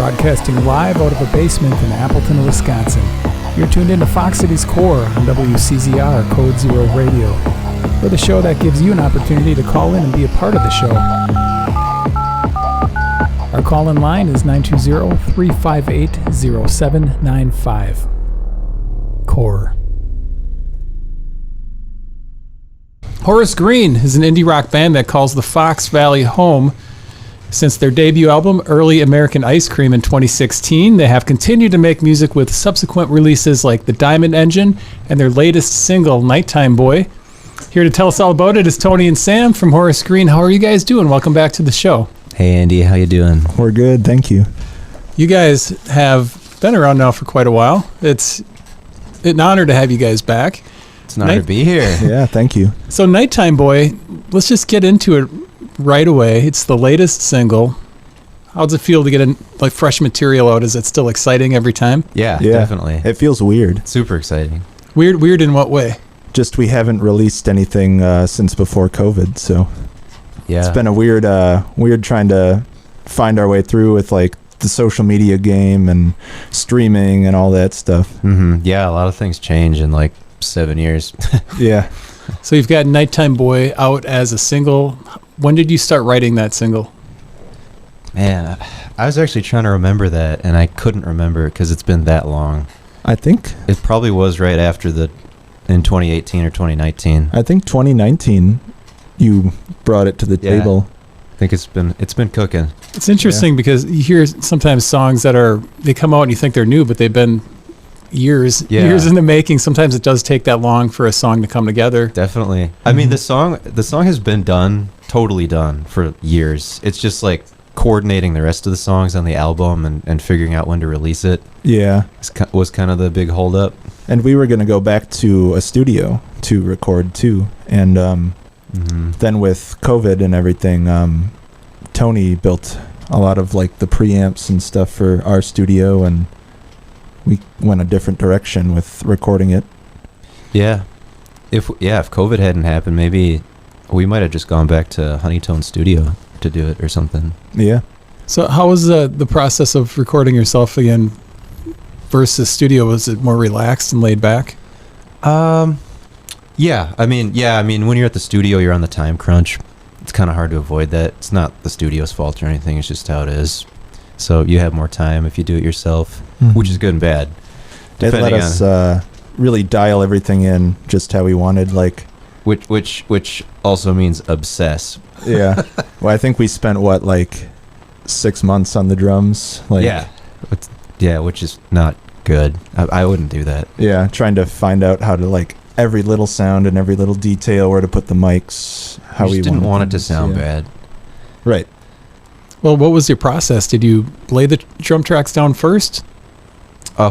broadcasting live out of a basement in Appleton, Wisconsin. You're tuned into Fox Cities Core on WCZR Code Zero Radio. We're the show that gives you an opportunity to call in and be a part of the show. Our call-in line is 920-358-0795. Core. Horace Greene is an indie rock band that calls the Fox Valley home. Since their debut album, Early American Ice Cream, in 2016, they have continued to make music with subsequent releases like The Diamond Engine and their latest single, Nighttime Boy. Here to tell us all about it is Tony and Sam from Horace Greene. How are you guys doing? Welcome back to the show. Hey, Andy. How you doing? We're good, thank you. You guys have been around now for quite a while. It's an honor to have you guys back. It's an honor to be here. Yeah, thank you. So Nighttime Boy, let's just get into it right away. It's the latest single. How does it feel to get fresh material out? Is it still exciting every time? Yeah, definitely. It feels weird. Super exciting. Weird in what way? Just we haven't released anything since before COVID, so yeah, it's been a weird trying to find our way through with like the social media game and streaming and all that stuff. Mm-hmm. Yeah, a lot of things change in like 7 years. Yeah. So you've got Nighttime Boy out as a single. When did you start writing that single? Man, I was actually trying to remember that, and I couldn't remember because it's been that long. I think it probably was right after in 2018 or 2019. I think 2019 you brought it to the table. I think it's been cooking. It's interesting because you hear sometimes songs they come out and you think they're new, but they've been years in the making. Sometimes it does take that long for a song to come together. Definitely. Mm-hmm. I mean, the song has been totally done for years. It's just like coordinating the rest of the songs on the album and figuring out when to release it. Yeah. Was kind of the big holdup. And we were going to go back to a studio to record too. And then with COVID and everything, Tony built a lot of like the preamps and stuff for our studio, and we went a different direction with recording it. Yeah. If COVID hadn't happened, maybe we might have just gone back to Honeytone Studio to do it or something. Yeah. So how was the process of recording yourself again versus studio? Was it more relaxed and laid back? Yeah. I mean, when you're at the studio, you're on the time crunch. It's kind of hard to avoid that. It's not the studio's fault or anything. It's just how it is. So you have more time if you do it yourself, which is good and bad. It let us really dial everything in just how we wanted, like which also means obsess. Yeah. Well, I think we spent 6 months on the drums. Which is not good. I wouldn't do that. Yeah, trying to find out how to every little sound and every little detail, where to put the mics, how we didn't want it to sound bad. Right. Well, what was your process? Did you lay the drum tracks down first?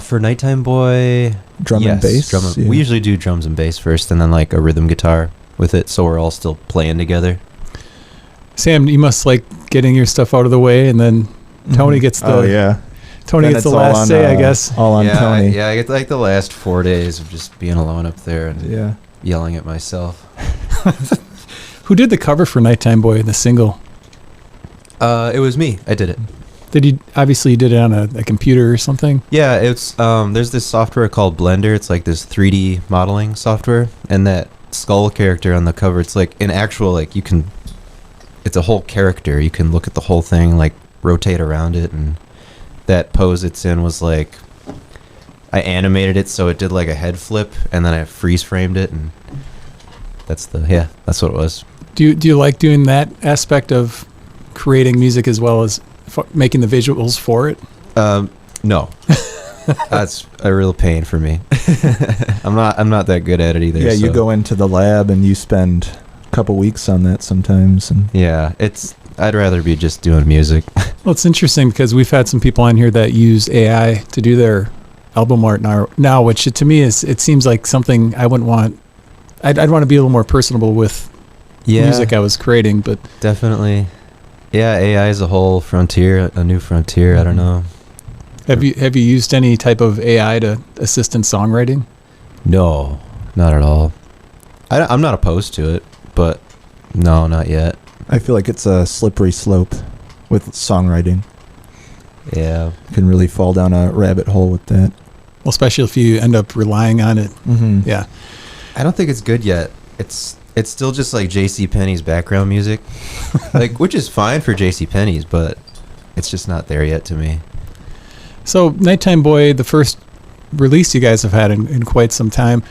For Nighttime Boy, drum and bass. We usually do drums and bass first, and then a rhythm guitar with it, so we're all still playing together. Sam, you must like getting your stuff out of the way, and then Tony gets the Tony then gets the last say, I guess. All on Tony. I get the last 4 days of just being alone up there and yelling at myself. Who did the cover for Nighttime Boy, the single? It was me. I did it. You did it on a computer or something? Yeah, it's there's this software called Blender. It's like this 3D modeling software, and that skull character on the cover, it's like an actual it's a whole character. You can look at the whole thing, rotate around it, and that pose it's in was I animated it so it did a head flip, and then I freeze framed it, and that's what it was. Do you like doing that aspect of creating music as well as making the visuals for it? No. That's a real pain for me. I'm not that good at it either. Yeah, you go into the lab and you spend a couple weeks on that sometimes. And I'd rather be just doing music. Well, it's interesting because we've had some people on here that use AI to do their album art now, which to me it seems like something I wouldn't want. I'd want to be a little more personable with music I was creating, but definitely. Yeah, AI is a whole frontier, a new frontier. I don't know. Have you used any type of AI to assist in songwriting? No, not at all. I'm not opposed to it, but no, not yet. I feel like it's a slippery slope with songwriting. Yeah. Can really fall down a rabbit hole with that. Well, especially if you end up relying on it. Mm-hmm. Yeah. I don't think it's good yet. It's still just like JCPenney's background music, like, which is fine for JCPenney's, but it's just not there yet to me. So, Nighttime Boy, the first release you guys have had in quite some time,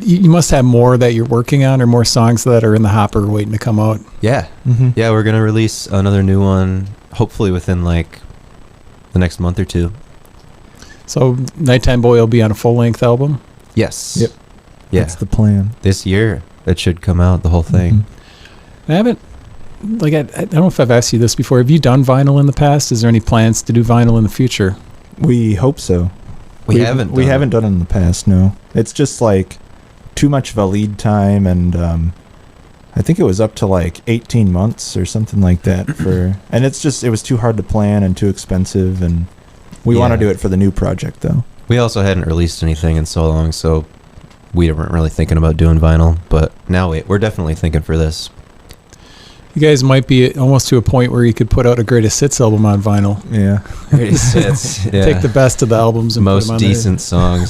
you must have more that you're working on, or more songs that are in the hopper waiting to come out. Yeah. Mm-hmm. Yeah, we're going to release another new one, hopefully within like the next month or two. So, Nighttime Boy will be on a full-length album? Yes. Yep. Yeah. That's the plan. This year, it should come out, the whole thing. Mhm. I haven't, like, I don't know if I've asked you this before. Have you done vinyl in the past? Is there any plans to do vinyl in the future? We hope so. We haven't done it in the past. No, it's just like too much of a lead time, and I think it was up to like 18 months or something like that for. And it was too hard to plan and too expensive, and we want to Yeah. do it for the new project though. We also hadn't released anything in so long, so we weren't really thinking about doing vinyl, but now we're definitely thinking for this. You guys might be almost to a point where you could put out a greatest hits album on vinyl. Yeah, Take the best of the albums and put most them on decent songs.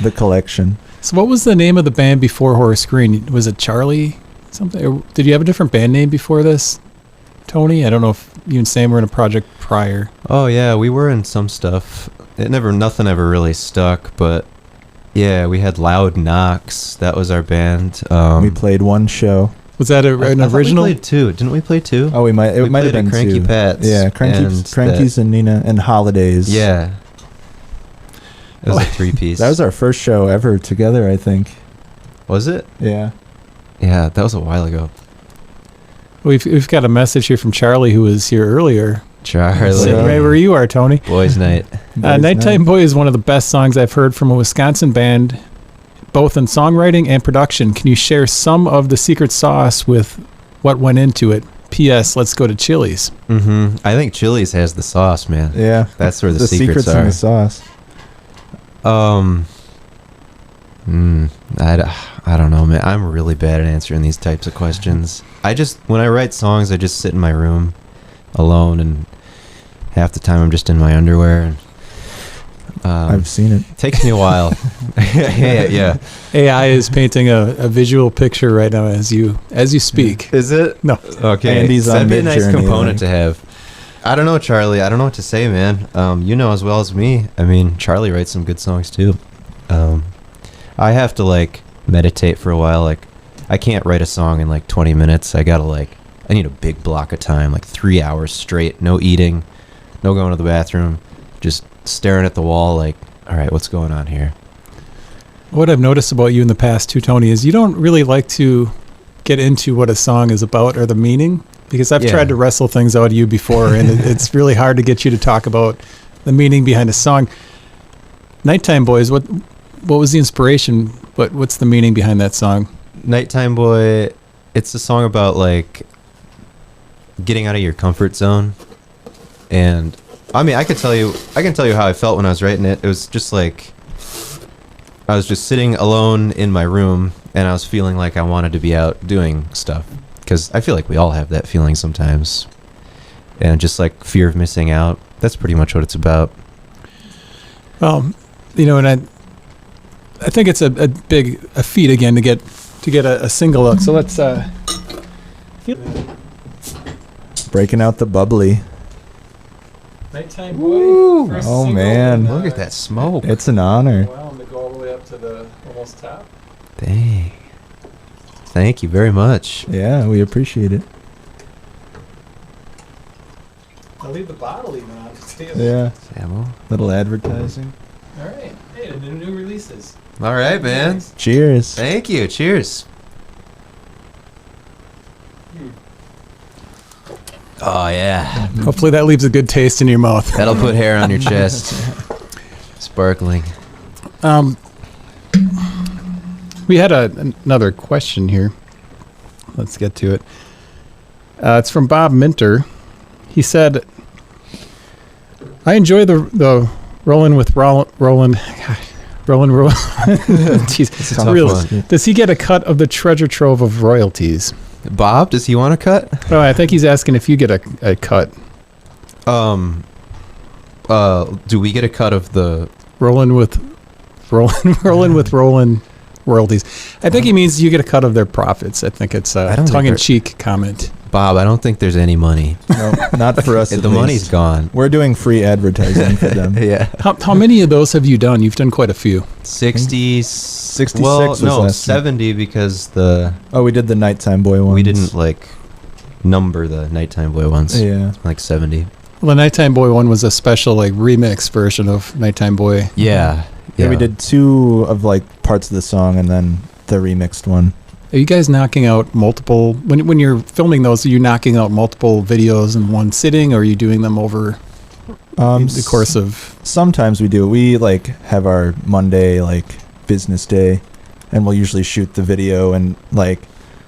the collection. So what was the name of the band before Horace Greene? Was it Charlie something? Or did you have a different band name before this, Tony? I don't know if you and Sam were in a project prior. Oh yeah, we were in some stuff. Nothing ever really stuck, but yeah, we had Loud Knocks. That was our band. We played one show. Was that an I thought original? We played two. Didn't we play two? Oh, it might have played been Cranky two. Pats. Yeah, Crankies and Nina and Holidays. Yeah. It was a three-piece. That was our first show ever together, I think. Was it? Yeah. Yeah, that was a while ago. We've got a message here from Charlie, who was here earlier. Charlie. Sitting right where you are, Tony. Boys' Night. Nighttime Boy is one of the best songs I've heard from a Wisconsin band, both in songwriting and production. Can you share some of the secret sauce with what went into it? P.S. Let's go to Chili's. Mm-hmm. I think Chili's has the sauce, man. Yeah. That's where the the secrets in are. the sauce. I don't know, man. I'm really bad at answering these types of questions. When I write songs, I just sit in my room alone, and half the time I'm just in my underwear. And I've seen it. takes me a while. yeah. AI is painting a visual picture right now as you speak. Is it? No. Okay. Andy's on That'd be a nice Midjourney, component like. to have. I don't know, Charlie. I don't know what to say, man. You know as well as me. I mean, Charlie writes some good songs too. I have to like meditate for a while. Like, I can't write a song in like 20 minutes. I need a big block of time, like 3 hours straight, no eating, no going to the bathroom, just staring at the wall. Like, all right, what's going on here? What I've noticed about you in the past too, Tony, is you don't really like to get into what a song is about or the meaning, because I've tried to wrestle things out of you before, and it's really hard to get you to talk about the meaning behind a song. Nighttime Boys, what was the inspiration? What's the meaning behind that song? Nighttime Boy, it's a song about like getting out of your comfort zone. And I mean, I can tell you how I felt when I was writing it. It was just like I was just sitting alone in my room, and I was feeling like I wanted to be out doing stuff, because I feel like we all have that feeling sometimes, and just like fear of missing out. That's pretty much what it's about. Well, and I think it's a big feat again to get a single out. So let's Breaking out the bubbly. Nighttime Boy. First Oh, single, man. and, Look at that smoke. It's an honor. Wow, I'm gonna go all the way up to the almost top. Dang. Thank you very much. Yeah, we appreciate it. I'll leave the bottle even on. Yeah. Samo. Little advertising. All right. Hey, the new releases. All right, man. Cheers. Thank you. Cheers. Oh, yeah. Hopefully that leaves a good taste in your mouth. That'll put hair on your chest. Sparkling. We had another question here. Let's get to it. It's from Bob Minter. He said, I enjoy the Rollin' with Roland. Jeez, It's a tough one. Does he get a cut of the treasure trove of royalties? Bob, does he want a cut? Oh, I think he's asking if you get a cut. Do we get a cut of the? Rolling with Roland royalties. I think he means you get a cut of their profits. I think it's I a don't think tongue-in-cheek comment. Bob, I don't think there's any money. No, not for us. The at money's least. gone. We're doing free advertising for them. Yeah. How many of those have you done? You've done quite a few. 66 Well, was no, last time. 70 because Oh, we did the Nighttime Boy one. we didn't like number the Nighttime Boy ones. Yeah. Like 70. Well, the Nighttime Boy one was a special like remix version of Nighttime Boy. Yeah. Yeah, we did 2 of like parts of the song and then the remixed one. Are you guys knocking out multiple when you're filming those? Are you knocking out multiple videos in one sitting, or are you doing them over the course of? Sometimes we do. We like have our Monday like business day, and we'll usually shoot the video and like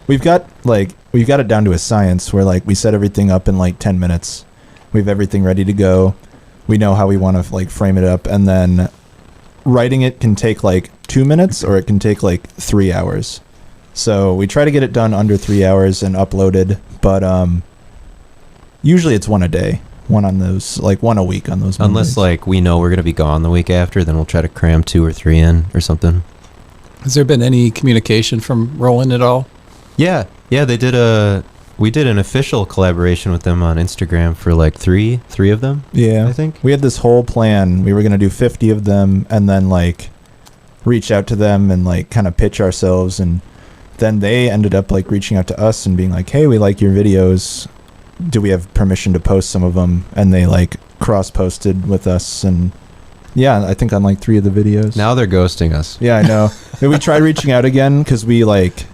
we've got it down to a science where like we set everything up in like 10 minutes. We have everything ready to go. We know how we want to like frame it up, and then writing it can take like 2 minutes or it can take like 3 hours. So we try to get it done under 3 hours and uploaded, but usually it's one a day, one on those, like one a week on those. Unless Mondays. like we know we're gonna be gone the week after, then we'll try to cram 2 or 3 in or something. Has there been any communication from Roland at all? Yeah, we did an official collaboration with them on Instagram for like three of them. Yeah, I think. we had this whole plan. We were gonna do 50 of them, and then like reach out to them and like kind of pitch ourselves, and then they ended up like reaching out to us and being like, "Hey, we like your videos. Do we have permission to post some of them?" And they like cross-posted with us, and yeah, I think on like 3 of the videos. Now they're ghosting us. Yeah, I know. And we tried reaching out again because we like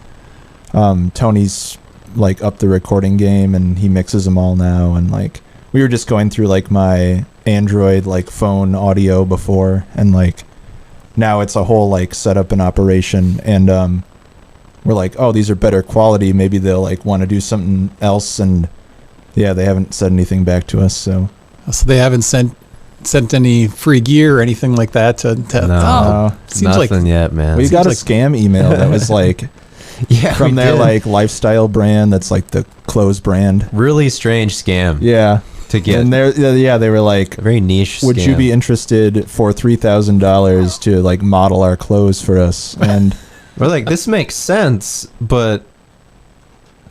Tony's like up the recording game and he mixes them all now, and like we were just going through like my Android like phone audio before, and like now it's a whole like setup and operation, and we're like, oh, these are better quality, maybe they'll like want to do something else, and yeah, they haven't said anything back to us. So They haven't sent any free gear or anything like that to No. seems like Nothing yet, man. we got a like- scam email that was like yeah, from we their did. like lifestyle brand that's like the clothes brand. really strange scam Yeah. to get. And they were like, A very niche would scam. you be interested for $3,000 to like model our clothes for us? And We're like, this makes sense, but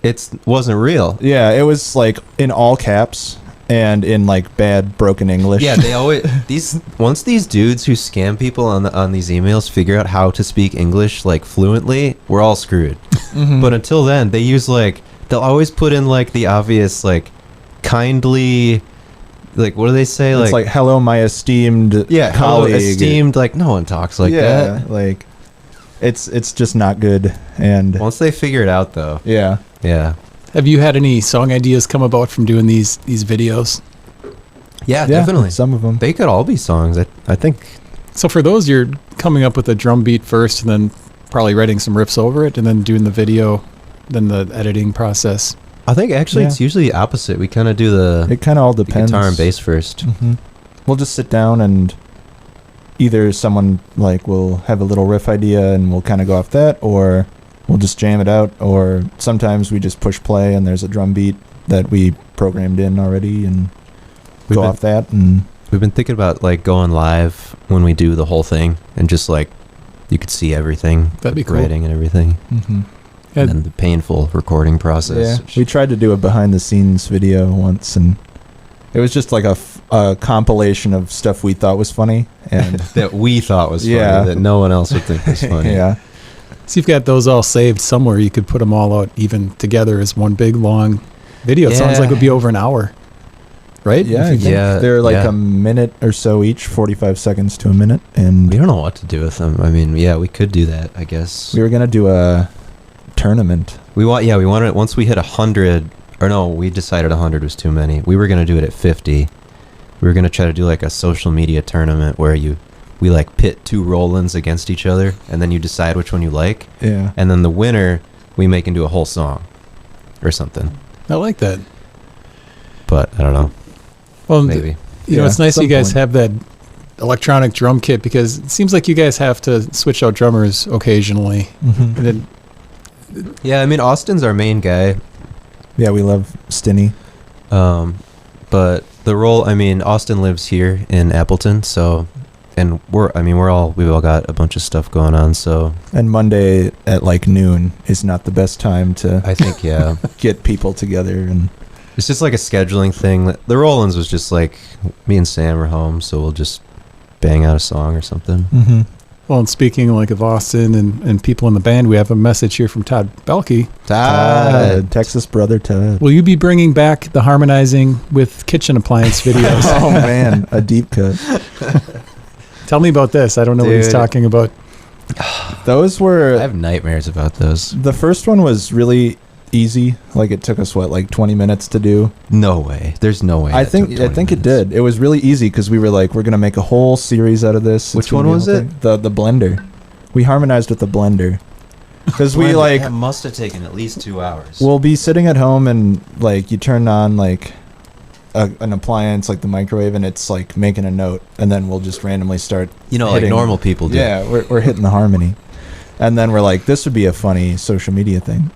it wasn't real. yeah, it was like in all caps and in like bad broken English. Yeah, they always once these dudes who scam people on these emails figure out how to speak English like fluently, we're all screwed. Mhm. But until then, they'll always put in like the obvious like kindly, like what do they say? it's like, hello, my esteemed hello, colleague. esteemed. Like no one talks like that. like it's just not good. And Once they figure it out, though, yeah. yeah, Have you had any song ideas come about from doing these videos? yeah, Yeah, definitely. some of them. They could all be songs. I think. So for those, you're coming up with a drum beat first, and then probably writing some riffs over it, and then doing the video, then the editing process. I think actually Yeah. it's usually the opposite. We kind of do the It kind of all depends. guitar and bass first. Hmm. We'll just sit down and either someone like will have a little riff idea and we'll kind of go off that, or we'll just jam it out, or sometimes we just push play and there's a drum beat that we programmed in already and We've go been- off that. And We've been thinking about like going live when we do the whole thing and just like you could see everything, That'd be cool. writing and everything, Yeah. and then the painful recording process. yeah, we tried to do a behind the scenes video once, and it was just like a compilation of stuff we thought was funny, and that we thought was funny, Yeah. that no one else would think was funny. yeah, So you've got those all saved somewhere. You could put them all out even together as one big long video. It sounds Yeah. like it would be over an hour, right? yeah, If you think- Yeah, they're like yeah. a minute or so each, 45 seconds to a minute, and We don't know what to do with them. I mean, yeah, we could do that, I guess. we were gonna do a tournament. We wanted once we hit 100, or no, we decided 100 was too many. We were gonna do it at 50. We were gonna try to do like a social media tournament where we like pit 2 Rolands against each other, and then you decide which one you like, Yeah, and then the winner we make into a whole song, or something. I like that. But I don't know, Well, maybe. you know, Yeah, it's nice some you guys point. have that electronic drum kit, because it seems like you guys have to switch out drummers occasionally. Mhm. And then, Yeah, I mean Austin's our main guy, Yeah, we love Stinny. but The role, I mean, Austin lives here in Appleton, so, and we've all got a bunch of stuff going on, so. And Monday at like noon is not the best time to I think, yeah. get people together. And It's just like a scheduling thing. The Rollins was just like, me and Sam are home, so we'll just bang out a song or something. mm-hmm. Well, and speaking like of Austin and people in the band, we have a message here from Todd Belke. Texas brother Todd. Will you be bringing back the harmonizing with kitchen appliance videos? Oh man, a deep cut. Tell me about this. I don't know what he's Dude. talking about. Those I were have nightmares about those. the first one was really easy. Like it took us like 20 minutes to do. No way. There's no way. I that think took 20 it minutes. did. It was really easy because we were like, we're gonna make a whole series out of this. It's Which gonna one be a was whole it? thing. The blender. We harmonized with the blender because we like That must have taken at least 2 hours. we'll be sitting at home and like you turn on like an appliance like the microwave and it's like making a note and then we'll just randomly start like hitting- normal people do. Yeah, we're hitting the harmony. And then we're like, this would be a funny social media thing.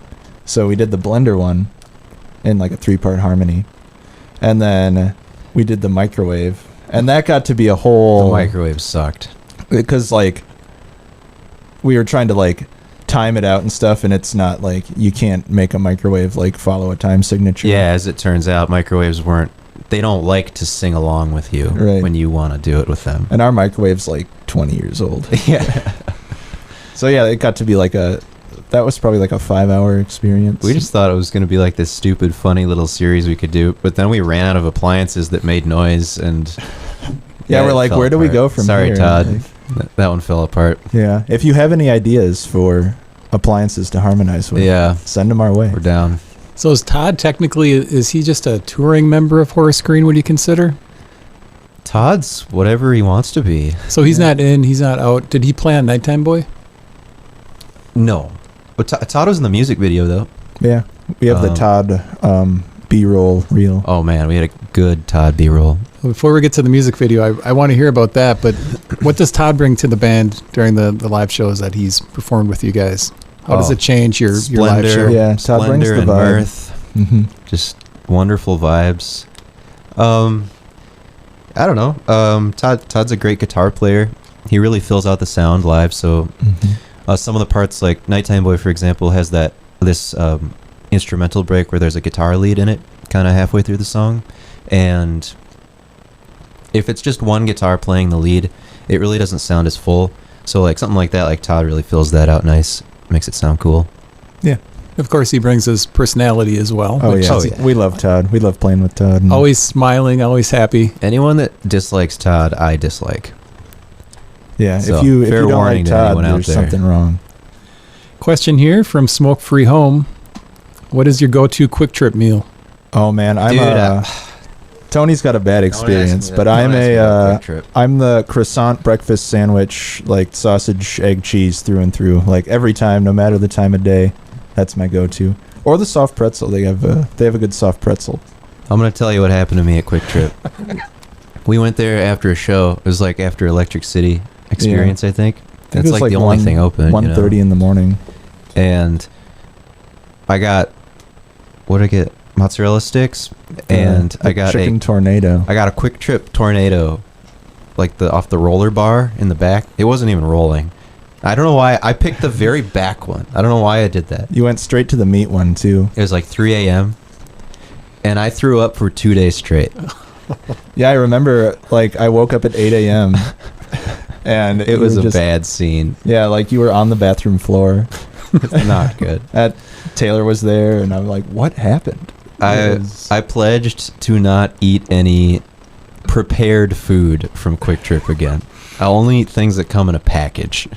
So we did the blender one in like a 3-part harmony. And then we did the microwave. And that got to be a whole... The microwave sucked. Because like, we were trying to like time it out and stuff. And it's not like, you can't make a microwave like follow a time signature. Yeah, as it turns out, microwaves they don't like to sing along with you Right. when you want to do it with them. And our microwave's like 20 years old. Yeah. So yeah, it got to be like that was probably like a 5-hour experience. We just thought it was going to be like this stupid, funny little series we could do, but then we ran out of appliances that made noise, and Yeah, we're it like, fell where do we apart. go from Sorry, here? Todd. Like, That one fell apart. yeah, if you have any ideas for appliances to harmonize with, Yeah, send them our way. we're down. So is Todd technically, is he just a touring member of Horace Greene, would you consider? Todd's whatever he wants to be. So he's not in, he's not out. Did he play on Nighttime Boy? No. But Todd was in the music video, though. Yeah, we have the Todd B-roll reel. Oh, man, we had a good Todd B-roll. Before we get to the music video, I want to hear about that, but what does Todd bring to the band during the live shows that he's performed with you guys? How does Oh, it change your live Splendor. show? Yeah, Todd brings Splendor the and vibe. mirth. Mm-hmm. Just wonderful vibes. I don't know. Todd's a great guitar player. He really fills out the sound live, so some of the parts, like Nighttime Boy, for example, has this instrumental break where there's a guitar lead in it, kind of halfway through the song. And if it's just one guitar playing the lead, it really doesn't sound as full. So like something like that, like Todd really fills that out nice, makes it sound cool. Of course, he brings his personality as well. Oh which yeah. is yeah. We love Todd. We love playing with Todd. And Always smiling, always happy. Anyone that dislikes Todd, I dislike. yeah. So, if you fair don't warning like to Todd, anyone out there's there. something wrong. Question here from Smoke Free Home. What is your go-to Quick Trip meal? Oh man, Dude, Tony's got a bad experience, but I'm I'm the croissant breakfast sandwich, like sausage, egg, cheese through and through. Like every time, no matter the time of day, that's my go-to. Or the soft pretzel. They have a good soft pretzel. I'm going to tell you what happened to me at Quick Trip. We went there after a show. It was like after Electric City Experience, I think. I think That's it was like the only thing open. 1:30 in the morning. And I got, what did I get? Mozzarella sticks. And The I got chicken tornado. I got a Quick Trip Tornado, like off the roller bar in the back. It wasn't even rolling. I don't know why. I picked the very back one. I don't know why I did that. You went straight to the meat one too. It was like 3 a.m. And I threw up for 2 days straight. Yeah, I remember. Like I woke up at 8 a.m. and It was a bad scene. Yeah, like you were on the bathroom floor. It's not good. Taylor was there, and I'm like, what happened? I pledged to not eat any prepared food from Quick Trip again. I'll only eat things that come in a package.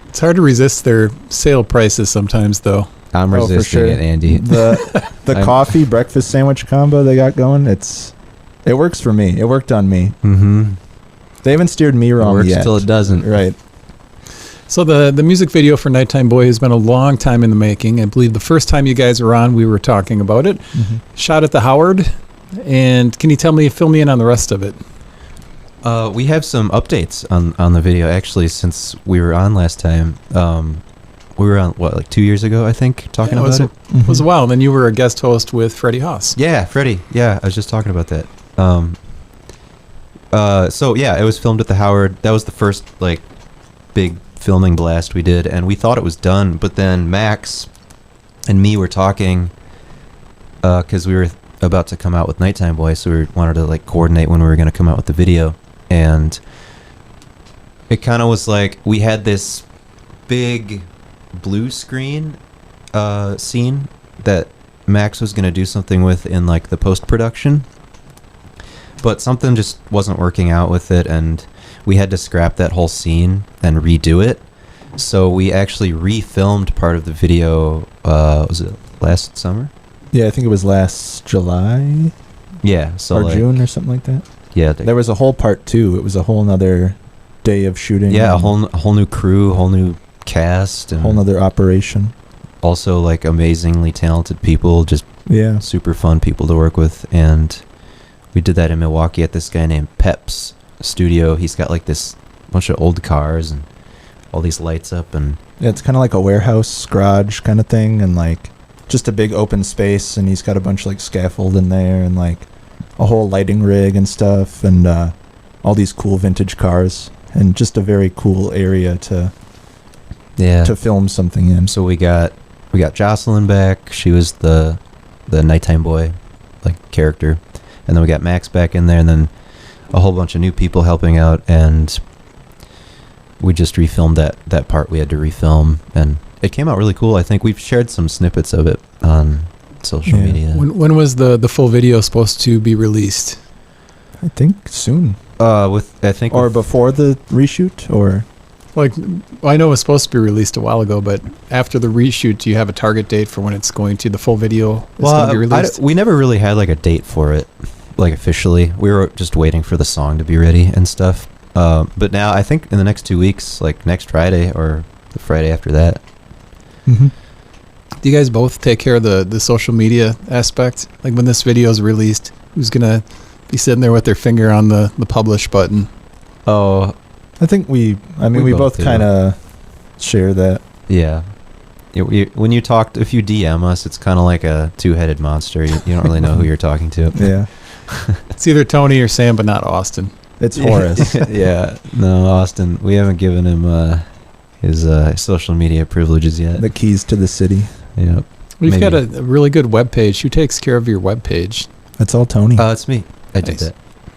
It's hard to resist their sale prices sometimes, though. I'm Oh, for resisting sure. it, Andy. The I'm- coffee breakfast sandwich combo they got going, it works for me. It worked on me. Mm-hmm. They haven't steered me wrong Works yet. till it doesn't. Right. So the music video for Nighttime Boy has been a long time in the making. I believe the first time you guys were on, we were talking about it. Shot at the Howard. And can you fill me in on the rest of it? We have some updates on the video, actually, since we were on last time. We were on, like 2 years ago, I think, talking Yeah, about it? It was a while. And then you were a guest host with Freddie Haas. Yeah, Freddie. Yeah, I was just talking about that. So yeah, it was filmed at the Howard. That was the first like big filming blast we did, and we thought it was done, but then Max and me were talking because we were about to come out with Nighttime Boy, so we wanted to like coordinate when we were going to come out with the video, and it kind of was like we had this big blue screen scene that Max was going to do something with in like the post-production, but something just wasn't working out with it, and we had to scrap that whole scene and redo it. So we actually refilmed part of the video. Was it last summer? Yeah, I think it was last July Yeah. So or like, June or something like that. Yeah. There was a whole part 2. It was a whole nother day of shooting. Yeah, a whole new crew, whole new cast, and whole nother operation. also like amazingly talented people, just Yeah. super fun people to work with. And we did that in Milwaukee at this guy named Pep's studio. He's got like this bunch of old cars and all these lights up, and Yeah, it's kind of like a warehouse garage kind of thing, and like just a big open space, and he's got a bunch of like scaffold in there, and like a whole lighting rig and stuff, and all these cool vintage cars, and just a very cool area to yeah. film something in. So we got Jocelyn back. She was the Nighttime Boy like character, and then we got Max back in there, and then a whole bunch of new people helping out, and we just refilmed that part we had to refilm, and it came out really cool. I think we've shared some snippets of it on social Yeah. media. When was the full video supposed to be released? I think soon, Or before the reshoot, or Like, I know it was supposed to be released a while ago, but after the reshoot, do you have a target date for when it's going to, the full video is going to be released? we never really had like a date for it, like officially. We were just waiting for the song to be ready and stuff. But now I think in the next 2 weeks, like next Friday or the Friday after that. Do you guys both take care of the social media aspect? Like when this video is released, who's going to be sitting there with their finger on the publish button? Oh, I think we both do. kind of share that. yeah. When you talk, if you DM us, it's kind of like a two-headed monster. You don't really know who you're talking to. Yeah, It's either Tony or Sam, but not Austin. it's Horace. Yeah. No, Austin, we haven't given him his social media privileges yet. The keys to the city. Yeah. We've Maybe. got a really good webpage. Who takes care of your webpage? That's all Tony. It's me. I did Nice. that.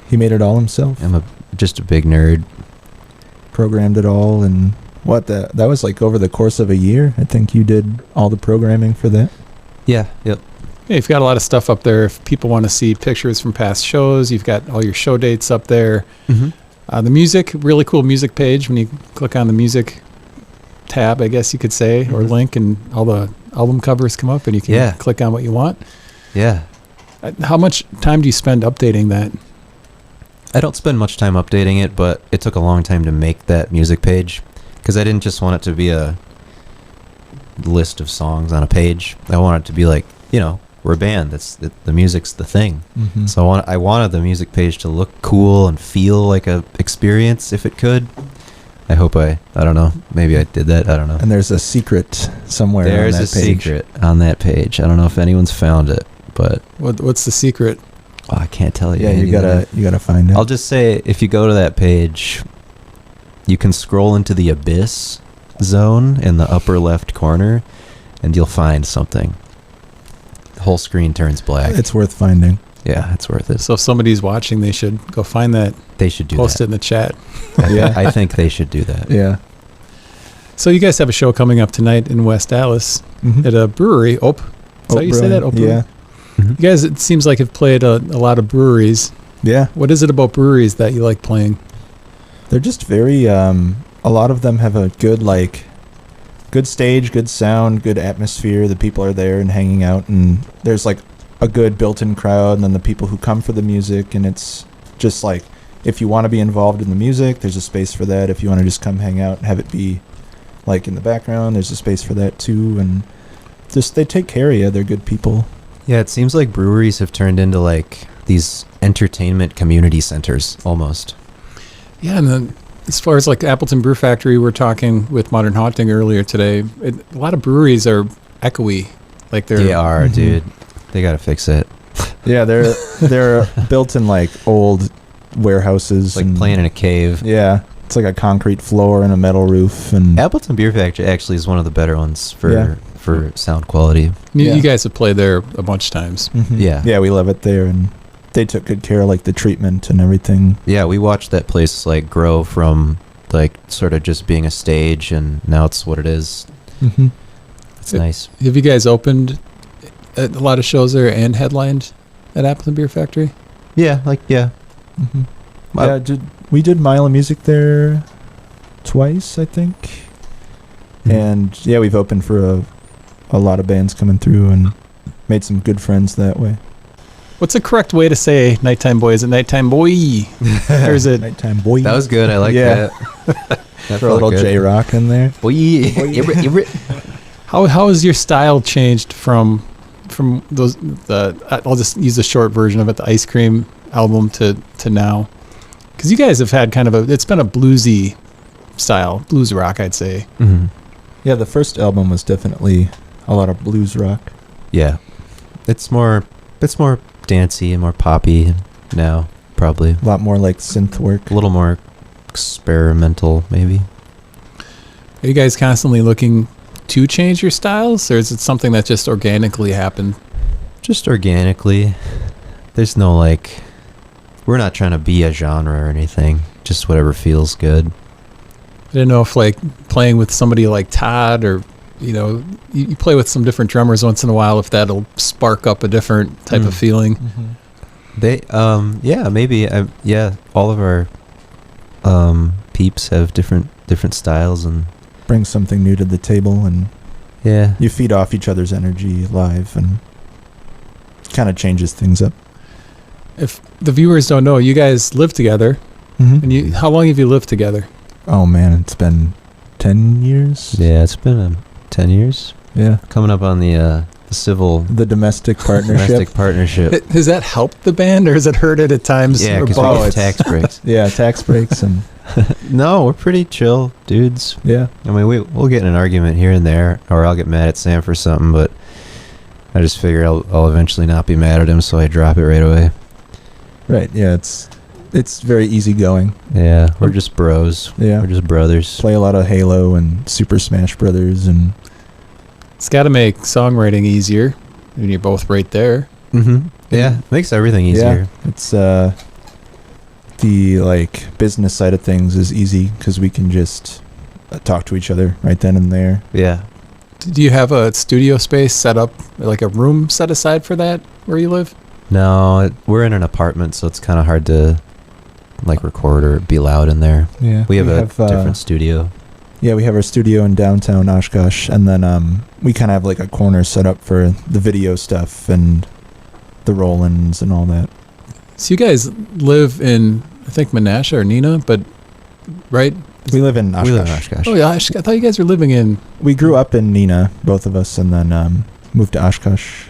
He made it all himself. I'm just a big nerd. Programmed it all, and that was like over the course of a year. I think you did all the programming for that. Yeah. Yep. Yeah, you've got a lot of stuff up there. If people want to see pictures from past shows, you've got all your show dates up there. Mm-hmm. The music, really cool music page. When you click on the music tab, I guess you could say, or Mhm. link, and all the album covers come up, and you can Yeah. click on what you want. Yeah. How much time do you spend updating that? I don't spend much time updating it, but it took a long time to make that music page because I didn't just want it to be a list of songs on a page. I want it to be like, we're a band. That's the music's the thing. Mm-hmm. So I wanted the music page to look cool and feel like a experience if it could. I hope I don't know. Maybe I did that. I don't know. And there's a secret somewhere. There's on a that page. secret on that page. I don't know if anyone's found it, but What's the secret? I can't tell you. Yeah, you gotta find it. I'll just say, if you go to that page, you can scroll into the abyss zone in the upper left corner, and you'll find something. The whole screen turns black. It's worth finding. Yeah, it's worth it. So if somebody's watching, they should go find that, They should do post that. it in the chat. Yeah. I think they should do that. Yeah. So you guys have a show coming up tonight in West Dallas Mhm. at a brewery. Is that how you say that? Brewery. Brewery? Yeah. Mhm. You guys, it seems like have played a lot of breweries. Yeah. What is it about breweries that you like playing? They're just very. A lot of them have a good stage, good sound, good atmosphere. The people are there and hanging out, and there's like a good built-in crowd, and then the people who come for the music, and it's just like, if you want to be involved in the music, there's a space for that. If you want to just come hang out and have it be like in the background, there's a space for that too. And just they take care of you. They're good people. Yeah, it seems like breweries have turned into like these entertainment community centers almost. Yeah, and then as far as like Appleton Brew Factory, we were talking with Modern Haunting earlier today. A lot of breweries are echoey. Like They are, Mhm. dude. They gotta fix it. Yeah, they're built in like old warehouses, Like and playing in a cave. yeah, it's like a concrete floor and a metal roof, and Appleton Beer Factory actually is one of the better ones for Yeah. for sound quality. You, Yeah. you guys have played there a bunch of times. Mhm. Yeah. yeah, we love it there, and they took good care of like the treatment and everything. Yeah, we watched that place like grow from like sort of just being a stage, and now it's what it is. Mm-hmm. It's nice. Have you guys opened a lot of shows there and headlined at Appleton Beer Factory? Yeah, Mm-hmm. Well- Yeah, we did Mile of Music there twice, I think. Mm-hmm. And yeah, we've opened for a lot of bands coming through and made some good friends that way. What's the correct way to say nighttime boy? Is it nighttime boy? Or is it Nighttime boy. That was good. I like Yeah. that. That Throw a felt little good. J-Rock in there. Boy. how has your style changed from those I'll just use the short version of it, the Ice Cream album to now? Because you guys have had kind of it's been a bluesy style, blues rock, I'd say. Mhm. Yeah, the first album was definitely a lot of blues rock. Yeah, it's more dancey and more poppy now. Probably A lot more like synth work. a little more experimental, maybe. Are you guys constantly looking to change your styles, or is it something that just organically happened? Just organically. There's no like. We're not trying to be a genre or anything. Just whatever feels good. I didn't know if like playing with somebody like Todd, or you play with some different drummers once in a while, if that'll spark up a different type of feeling. Mm-hmm. They yeah, maybe yeah, all of our peeps have different styles, and Bring something new to the table, and yeah. you feed off each other's energy live, and kind of changes things up. If the viewers don't know, you guys live together, and how long have you lived together? Oh man, it's been 10 years. Yeah, it's been 10 years. Yeah. Coming up on the civil The domestic partnership. domestic partnership. Has that helped the band, or has it hurt it at times? Yeah, or because both? we get tax breaks. Yeah, tax breaks and No, we're pretty chill dudes. yeah. I mean, we'll get in an argument here and there, or I'll get mad at Sam for something, but I just figure I'll eventually not be mad at him, so I drop it right away. Right. Yeah, it's very easygoing. Yeah, we're just bros. Yeah. We're just brothers. Play a lot of Halo and Super Smash Brothers, and It's got to make songwriting easier when you're both right there. Mm-hmm. Yeah, makes everything easier. yeah, it's the like business side of things is easy because we can just talk to each other right then and there. Yeah. Do you have a studio space set up, like a room set aside for that where you live? No, we're in an apartment, so it's kind of hard to like record or be loud in there. Yeah, We have a different studio. Yeah, we have our studio in downtown Oshkosh, and then we kind of have like a corner set up for the video stuff and the roll-ins and all that. So you guys live in, I think, Menasha or Neenah, but right? We live in Oshkosh. We live in Oshkosh. Oh yeah, I thought you guys were living in. We grew up in Neenah, both of us, and then moved to Oshkosh.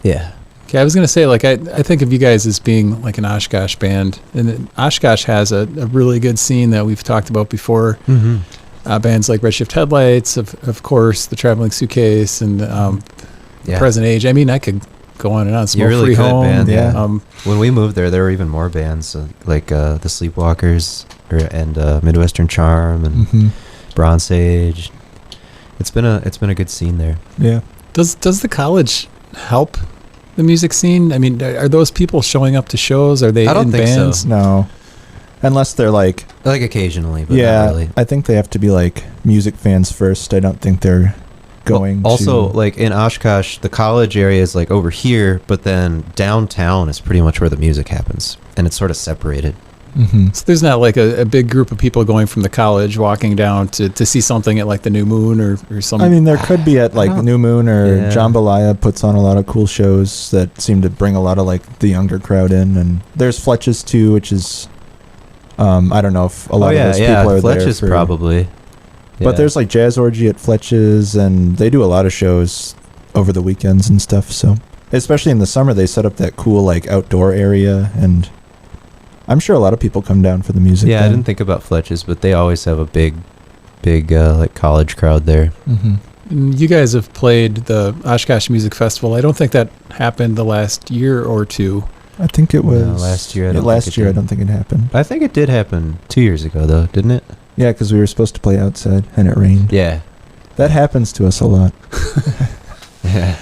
Yeah. Okay, I was gonna say, like, I think of you guys as being like an Oshkosh band, and then Oshkosh has a really good scene that we've talked about before. Mm-hmm. Bands like Redshift Headlights, of course, the Traveling Suitcase, and Yeah. Present Age. I mean, I could go on and on. Smoke really Free could, Home. man, yeah. When we moved there were even more bands like the Sleepwalkers and Midwestern Charm and Mm-hmm. Bronze Age. It's been a good scene there. Yeah. Does the college help the music scene? I mean, are those people showing up to shows? Are they I don't in think so. bands? No. Unless they're like, Like occasionally, but yeah, not really. I think they have to be like music fans first. I don't think they're going Also, to... like in Oshkosh, the college area is like over here, but then downtown is pretty much where the music happens, and it's sort of separated. Mhm. So there's not like a big group of people going from the college walking down to see something at like the New Moon or something. I mean, there could be at like I don't- New Moon or Yeah. Jambalaya puts on a lot of cool shows that seem to bring a lot of like the younger crowd in. And there's Fletch's too, which is, I don't know if a lot of those people are there. Fletch's probably. But there's like Jazz Orgy at Fletch's, and they do a lot of shows over the weekends and stuff. So especially in the summer, they set up that cool like outdoor area, and I'm sure a lot of people come down for the music. Yeah, I didn't think about Fletch's, but they always have a big like college crowd there. Mm-hmm. And you guys have played the Oshkosh Music Festival. I don't think that happened the last year or two. I think it was No, last year. Last year, I don't think it happened. I think it did happen 2 years ago, though, didn't it? Yeah, because we were supposed to play outside and it rained. Yeah. That happens to us a lot. Yeah.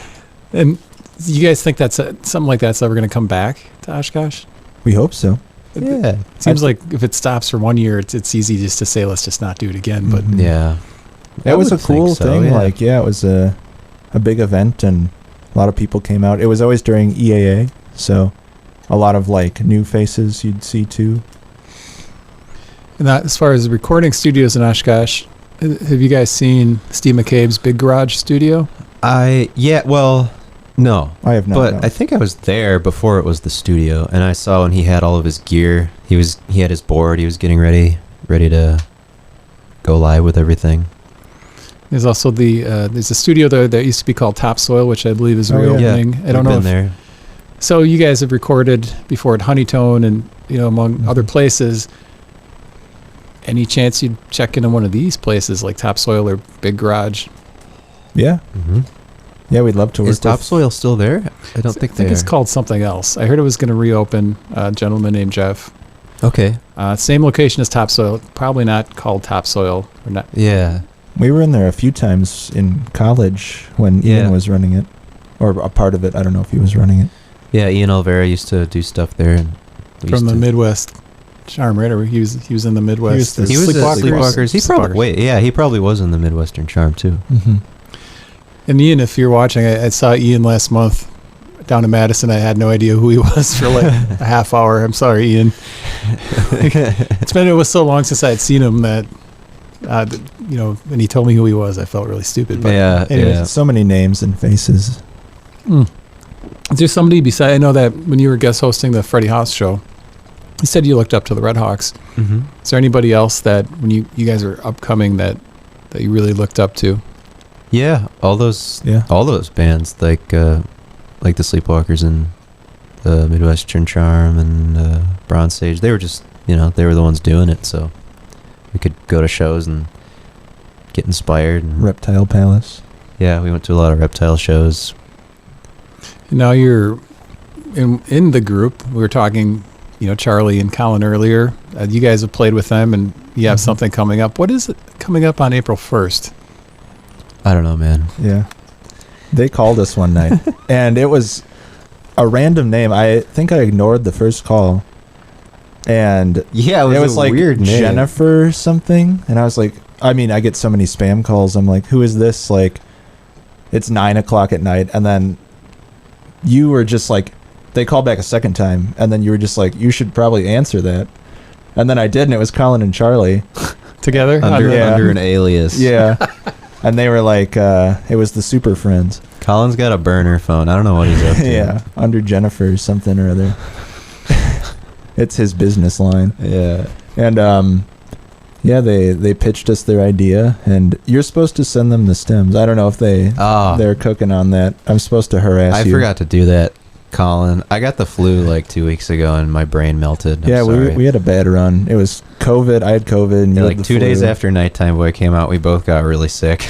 And you guys think that's something like that's ever going to come back to Oshkosh? We hope so. Yeah. It seems like if it stops for 1 year, it's easy just to say, let's just not do it again. But Mhm. Yeah. That was a would think cool so, thing. yeah. Like, yeah, it was a big event and a lot of people came out. It was always during EAA, so a lot of like new faces you'd see too. and that, as far as recording studios in Oshkosh, have you guys seen Steve McCabe's Big Garage studio? Well, no. I have not. But no. I think I was there before it was the studio, and I saw when he had all of his gear. He had his board. He was getting ready to go live with everything. There's also there's a studio there that used to be called Topsoil, which I believe is Oh, yeah. reopening. I don't We've know been there. So you guys have recorded before at Honeytone and among other places. Any chance you'd check into one of these places like Topsoil or Big Garage? Yeah, Mm-hmm. yeah, we'd love to work Is with. Topsoil still there? I don't think I think they it's are. called something else. I heard it was going to reopen. A gentleman named Jeff. Okay. Same location as Topsoil. Probably not called Topsoil or not. Yeah. We were in there a few times in college when Yeah. Ian was running it, or a part of it. I don't know if he was running it. Yeah, Ian Olvera used to do stuff there. And we From used the to- Midwest Charm, right? Or he was in the Midwest. the He was Sleepwalkers. Sleepwalkers. He Sleepwalkers. he probably was in the Midwestern Charm, too. Mm-hmm. And Ian, if you're watching, I saw Ian last month down in Madison. I had no idea who he was for like a half hour. I'm sorry, Ian. It was so long since I had seen him that, when he told me who he was, I felt really stupid. But Yeah, anyways, yeah. So many names and faces. Is there somebody beside? I know that when you were guest hosting the Freddie Haas show, you said you looked up to the Red Hawks. Mm-hmm. Is there anybody else that when you guys were upcoming that you really looked up to? Yeah, all those bands like the Sleepwalkers and the Midwestern Charm and Bronze Sage. They were just they were the ones doing it, so we could go to shows and get inspired. And Reptile Palace. yeah, we went to a lot of Reptile shows. Now you're in the group. We were talking, Charlie and Colin earlier. You guys have played with them, and you have Mhm. something coming up. What is it coming up on April 1st? I don't know, man. Yeah. They called us one night, and it was a random name. I think I ignored the first call, and Yeah, it was a like weird name. Jennifer something, and I was like, I mean, I get so many spam calls. I'm like, who is this? Like, it's 9:00 at night, and then you were just like, they called back a second time, and then you were just like, you should probably answer that, and then I did, and it was Colin and Charlie. Together? under Yeah. under an alias. Yeah. And they were like, it was the Super Friends. Colin's got a burner phone. I don't know what he's up to. Yeah, under Jennifer or something or other. It's his business line. Yeah. And yeah, they pitched us their idea, and you're supposed to send them the stems. I don't know if they're cooking on that. I'm supposed to harass I you. forgot to do that, Colin. I got the flu like 2 weeks ago, and my brain melted. I'm Yeah, sorry. we had a bad run. It was COVID. I had COVID. And you Yeah, had like the 2 days flu. after Nighttime Boy came out, we both got really sick.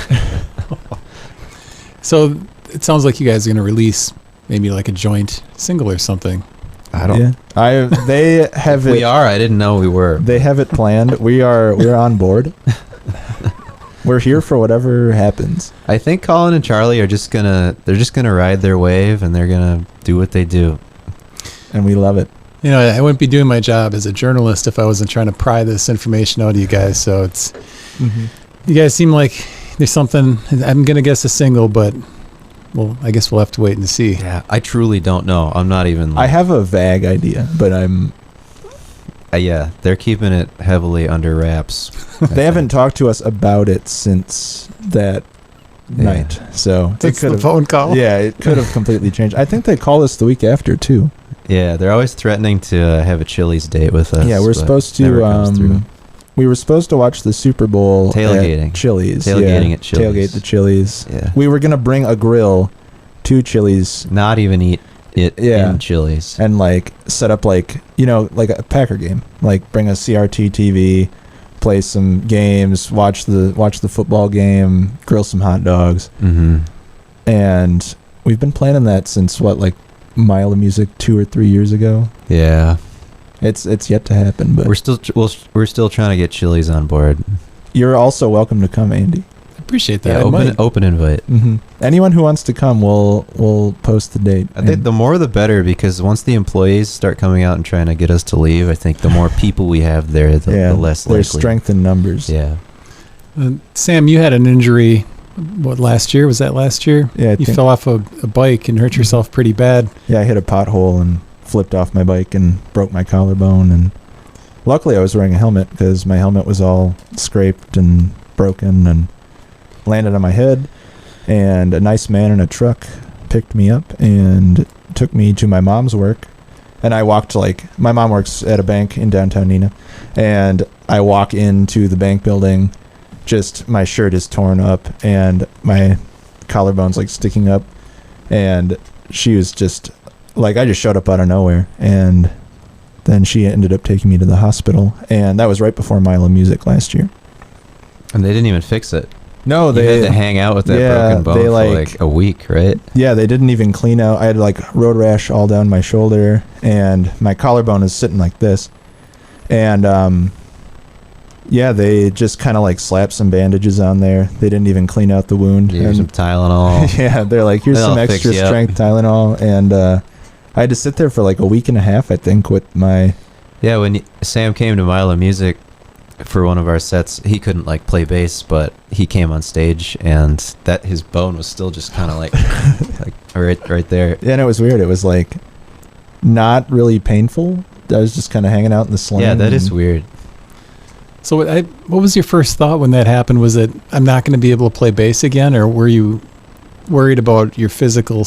So it sounds like you guys are going to release maybe like a joint single or something. I don't. Yeah, they have it. We are. I didn't know we were. They have it planned. We're on board. We're here for whatever happens. I think Colin and Charlie are just gonna. They're just gonna ride their wave, and they're gonna do what they do. And we love it. I wouldn't be doing my job as a journalist if I wasn't trying to pry this information out of you guys. So it's you guys seem like there's something. I'm gonna guess a single, but well, I guess we'll have to wait and see. Yeah, I truly don't know. I'm not even. I have a vague idea, but I'm. Yeah, they're keeping it heavily under wraps. They haven't talked to us about it since that night, so it It's could the have. phone call. Yeah, it could have completely changed. I think they called us the week after too. Yeah, they're always threatening to have a Chili's date with us. Yeah, we're but supposed never comes to. through. We were supposed to watch the Super Bowl Tailgating. at Chili's. Tailgating at Chili's. Tailgate the Chili's. Yeah. We were gonna bring a grill to Chili's Not even eat it Yeah. in Chili's. and like set up like a Packer game. Like bring a CRT TV, play some games, watch the football game, grill some hot dogs. Mm-hmm. And we've been planning that since like Mile of Music 2 or 3 years ago. Yeah. It's yet to happen, but We're still trying to get Chili's on board. you're also welcome to come, Andy. Appreciate Yeah, that. open invite. Mm-hmm. Anyone who wants to come, we'll post the date. I think the more the better, because once the employees start coming out and trying to get us to leave, I think the more people we have there, the less likely. There's strength in numbers. Yeah. Sam, you had an injury. What, last year? Was that last year? Yeah, You fell off a bike and hurt yourself pretty bad. Yeah, I hit a pothole and flipped off my bike and broke my collarbone. And luckily, I was wearing a helmet because my helmet was all scraped and broken and landed on my head. And a nice man in a truck picked me up and took me to my mom's work. And I walked my mom works at a bank in downtown Neenah. And I walk into the bank building. Just my shirt is torn up and my collarbone's sticking up, and she was just I just showed up out of nowhere, and then she ended up taking me to the hospital, and that was right before Mile of Music last year. And they didn't even fix it. No, You had to hang out with that broken bone for a week, right? Yeah, they didn't even clean out. I had road rash all down my shoulder, and my collarbone is sitting like this, and yeah, they just kind of slapped some bandages on there. They didn't even clean out the wound. Here's some Tylenol. Yeah, they're here's some extra strength Tylenol, and I had to sit there for a week and a half, I think, with my. Yeah, when Sam came to Mile of Music for one of our sets, he couldn't play bass, but he came on stage, and that his bone was still just kind of right there. Yeah, and it was weird. It was not really painful. I was just kind of hanging out in the sling. Yeah, that is weird. So what was your first thought when that happened? Was it, I'm not going to be able to play bass again, or were you worried about your physical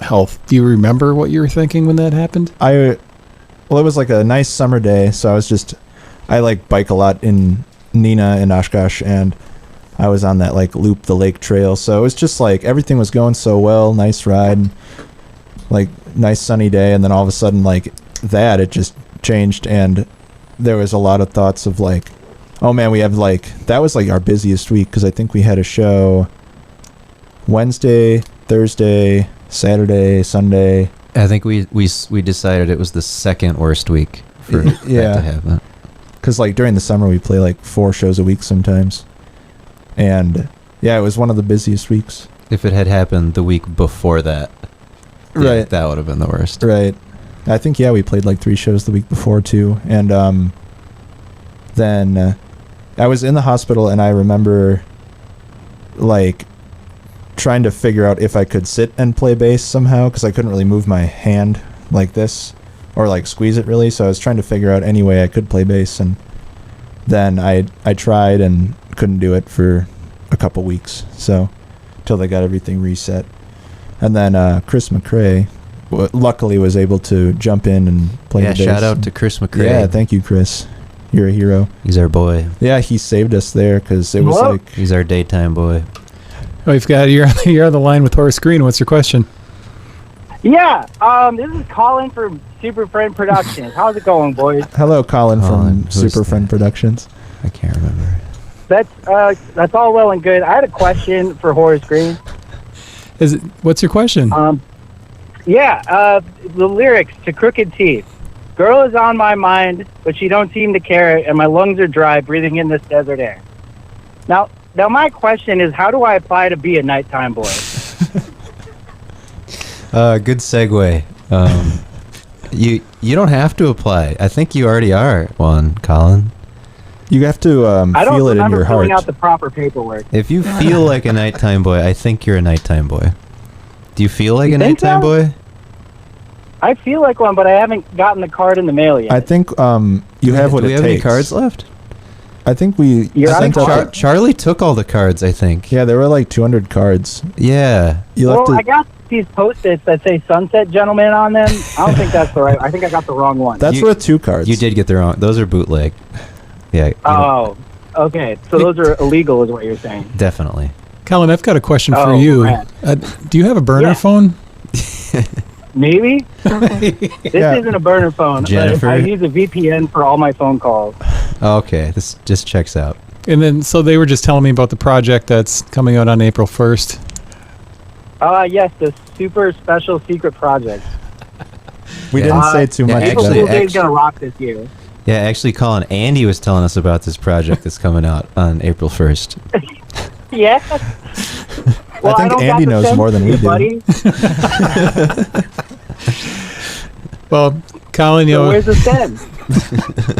health? Do you remember what you were thinking when that happened? Well, it was a nice summer day, so I bike a lot in Neenah and Oshkosh, and I was on that Loop the Lake Trail, so it was just everything was going so well, nice ride, nice sunny day, and then all of a sudden it just changed, and there was a lot of thoughts of oh man, we have that was our busiest week, because I think we had a show Wednesday, Thursday, Saturday, Sunday. I think we decided it was the second worst week for that to happen. Because during the summer we play 4 shows a week sometimes, and yeah, it was one of the busiest weeks. If it had happened the week before that, right, that would have been the worst. Right. I think we played 3 shows the week before too, and then I was in the hospital, and I remember trying to figure out if I could sit and play bass somehow, because I couldn't really move my hand like this or squeeze it really, so I was trying to figure out any way I could play bass, and then I tried and couldn't do it for a couple weeks, so till they got everything reset. And then Chris McCrae luckily was able to jump in and play the bass. Shout out to Chris McCrae. Yeah, thank you, Chris. You're a hero. He's our boy. Yeah, he saved us there, because it was He's our daytime boy. Oh, you're on the line with Horace Greene. What's your question? Yeah, this is Colin from Super Friend Productions. How's it going, boys? Hello, Colin from Who's Super Friend that? Productions. I can't remember. That's all well and good. I had a question for Horace Greene. What's your question? The lyrics to Crooked Teeth. Girl is on my mind, but she don't seem to care, and my lungs are dry breathing in this desert air. Now my question is, how do I apply to be a nighttime boy? Good segue. You don't have to apply. I think you already are one, Colin. You have to I don't feel it in remember your filling heart. out the proper paperwork. If you feel like a nighttime boy, I think you're a nighttime boy. Do you feel like You a think nighttime so? boy? I feel like one, but I haven't gotten the card in the mail yet. I think you have what Do we it have takes. any cards left? I think we You're out of sent out. cards? Charlie took all the cards, I think. Yeah, there were 200 cards. Yeah. You'll have Well, to. I got these Post-its that say Sunset Gentleman on them. I don't think that's the right. I think I got the wrong one. That's worth 2 cards. You did get the wrong. Those are bootleg. Yeah. Oh, okay. So those are illegal, is what you're saying. Definitely. Colin, I've got a question for Oh, you. right. Do you have a burner Yeah. phone? Maybe. This Yeah. isn't a burner phone. but Jennifer? I use a VPN for all my phone calls. Okay, this just checks out. And then, so they were just telling me about the project that's coming out on April 1st. Yes, the super special secret project. We Yeah. didn't say too much. April about Fool's it. Day is gonna rock this year. Yeah, actually, Colin, Andy was telling us about this project that's coming out on April 1st. Yeah. Well, I think don't got Andy the knows sense more than to we you, do. buddy. Well, Colin, you So know, where's the stem?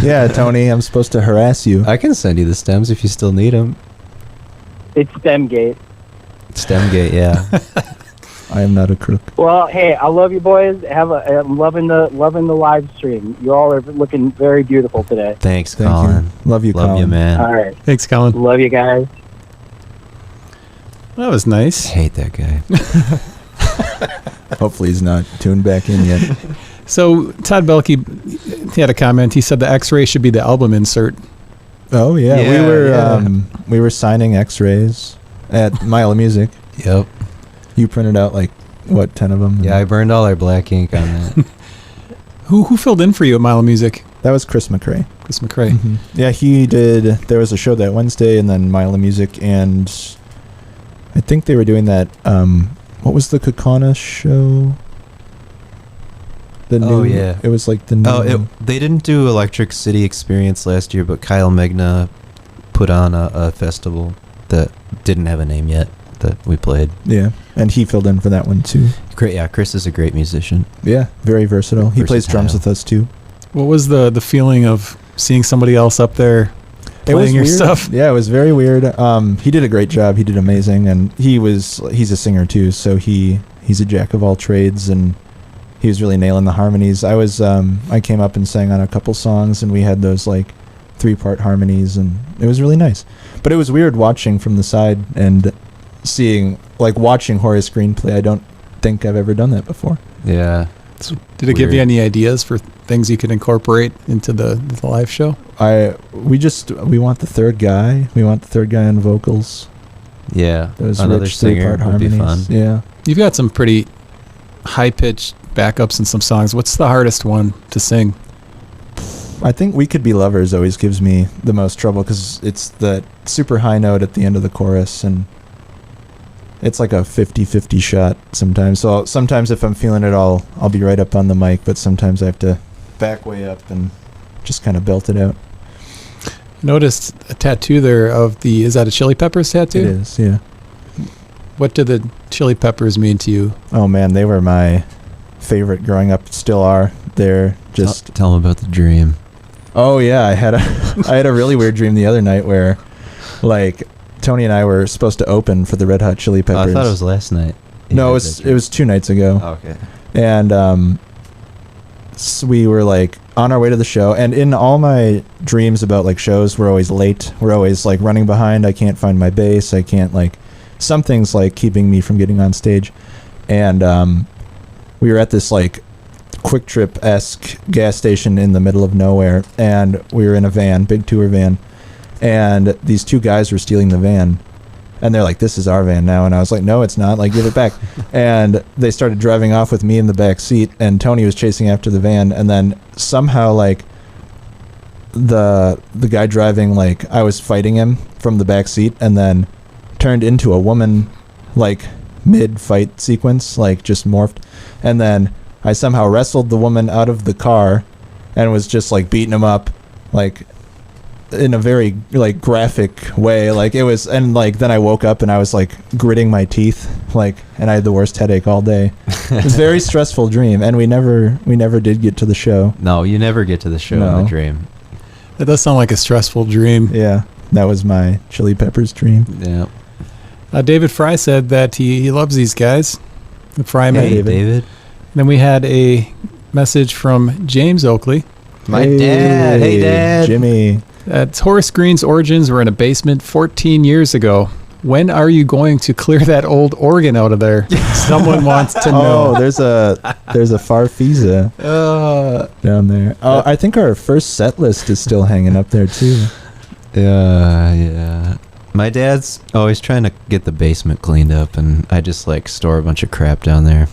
Yeah, Tony, I'm supposed to harass you. I can send you the stems if you still need them. It's Stemgate. Stemgate, yeah. I am not a crook. Well, hey, I love you boys. I'm loving the live stream. You all are looking very beautiful today. Thanks, Thank Colin. you. Love you, Love Colin. you, man. All right, thanks, Colin. love you guys. That was nice. Hate that guy. Hopefully he's not tuned back in yet. So Todd Belke, he had a comment. He said the X-ray should be the album insert. Oh yeah, Yeah, we were signing X-rays at Mile of Music. Yep. You printed out like what, 10 of them? Yeah, I burned all our black ink on that. Who filled in for you at Mile of Music? That was Chris McRae. Chris McRae. Mhm. Yeah, he did. There was a show that Wednesday, and then Mile of Music, and I think they were doing that. What was the Kakana show? The Oh, new, yeah. It was like the new. They didn't do Electric City Experience last year, but Kyle Megna put on a festival that didn't have a name yet that we played. Yeah, and he filled in for that one too. Great, yeah. Chris is a great musician. Yeah, very versatile. He plays drums Versatile. with us too. What was the feeling of seeing somebody else up there playing your weird. stuff? Yeah, it was very weird. He did a great job. He did amazing, and he's a singer too, so he's a jack of all trades, and he was really nailing the harmonies. I came up and sang on a couple songs, and we had those like 3-part harmonies, and it was really nice. But it was weird watching from the side and watching Horace Greene play. I don't think I've ever done that before. Yeah. Did it give you Weird. any ideas for things you could incorporate into the live show? We want the third guy. We want the third guy on vocals. Yeah. Those Another rich singer 3-part would be harmonies. fun. Yeah. You've got some pretty high-pitched backups in some songs. What's the hardest one to sing? I think We Could Be Lovers always gives me the most trouble because it's that super high note at the end of the chorus, and it's like a 50-50 shot sometimes. So sometimes if I'm feeling it all, I'll be right up on the mic, but sometimes I have to back way up and just kind of belt it out. Noticed a tattoo there is that a Chili Peppers tattoo? It is, yeah. What did the Chili Peppers mean to you? Oh man, they were my favorite growing up, still are. They're just... Tell him about the dream. Oh yeah, I had a really weird dream the other night where, like, Tony and I were supposed to open for the Red Hot Chili Oh, Peppers. I thought it was last night. No, it was 2 nights ago. Oh, okay. And so we were like on our way to the show, and in all my dreams about like shows, we're always late. We're always like running behind. I can't find my bass. I can't like something's like keeping me from getting on stage. And we were at this like Quick Trip-esque gas station in the middle of nowhere, and we were in a van, big tour van, and these 2 guys were stealing the van. And they're like, this is our van now. And I was like, no, it's not. Like, give it back. And they started driving off with me in the back seat. And Tony was chasing after the van. And then somehow, like, the guy driving, like, I was fighting him from the back seat. And then turned into a woman, like, mid-fight sequence. Like, just morphed. And then I somehow wrestled the woman out of the car. And was just, like, beating him up. Like... in a very like graphic way, like it was, and like then I woke up and I was like gritting my teeth, like, and I had the worst headache all day. It was a very stressful dream, and we never did get to the show. No, you never get to the show in the dream. That does sound like a stressful dream. Yeah, that was my Chili Peppers dream. Yeah. David Fry said that he loves these guys, the Frymen. Hey, David. Then we had a message from James Oakley. My dad. Hey, Dad. Jimmy. Horace Greene's origins were in a basement 14 years ago. When are you going to clear that old organ out of there? Someone wants to know. Oh, there's a Farfisa down there. Oh, I think our first set list is still hanging up there too. Yeah. My dad's always trying to get the basement cleaned up, and I just like store a bunch of crap down there.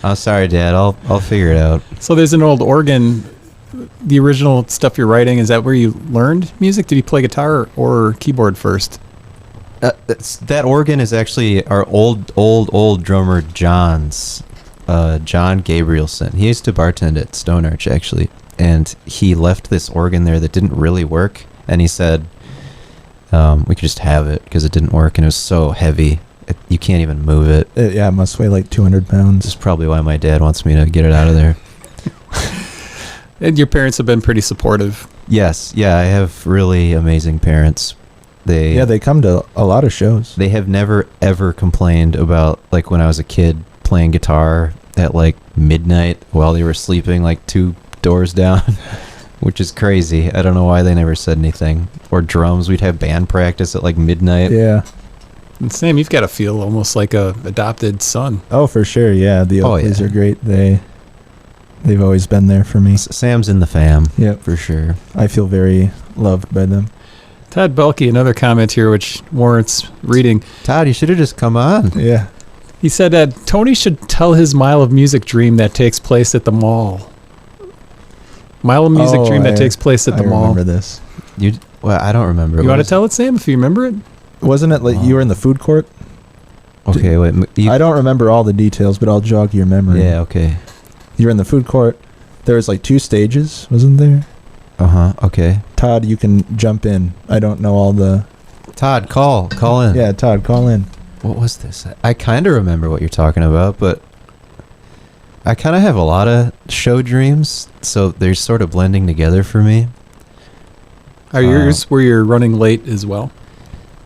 Oh, sorry, Dad. I'll figure it out. So there's an old organ the original stuff you're writing, is that where you learned music? Did you play guitar or keyboard first? That organ is actually our old drummer John's. John Gabrielson. He used to bartend at Stone Arch, actually. And he left this organ there that didn't really work. And he said, we could just have it because it didn't work. And it was so heavy. You can't even move it. It must weigh like 200 pounds. This is probably why my dad wants me to get it out of there. And your parents have been pretty supportive. Yes. Yeah, I have really amazing parents. They come to a lot of shows. They have never, ever complained about, like, when I was a kid playing guitar at, like, midnight while they were sleeping, like, 2 doors down, which is crazy. I don't know why they never said anything. Or drums. We'd have band practice at, like, midnight. Yeah. And Sam, you've got to feel almost like a adopted son. Oh, for sure. Yeah, the Oakleys are great. They've always been there for me. Sam's in the fam. Yep. For sure. I feel very loved by them. Todd Belke, another comment here which warrants reading. Todd, you should have just come on. Yeah. He said that Tony should tell his Mile of Music dream that takes place at the mall. Mile of Music dream that takes place at the mall. I remember this. Well, I don't remember. You want to tell it, Sam, if you remember it? Wasn't it like you were in the food court? Okay, wait. I don't remember all the details, but I'll jog your memory. Yeah, okay. You're in the food court. There was like 2 stages, wasn't there? Uh-huh, okay. Todd, you can jump in. I don't know all the... Todd, call in. Yeah, Todd, call in. What was this? I kind of remember what you're talking about, but I kind of have a lot of show dreams, so they're sort of blending together for me. Are yours where you're running late as well?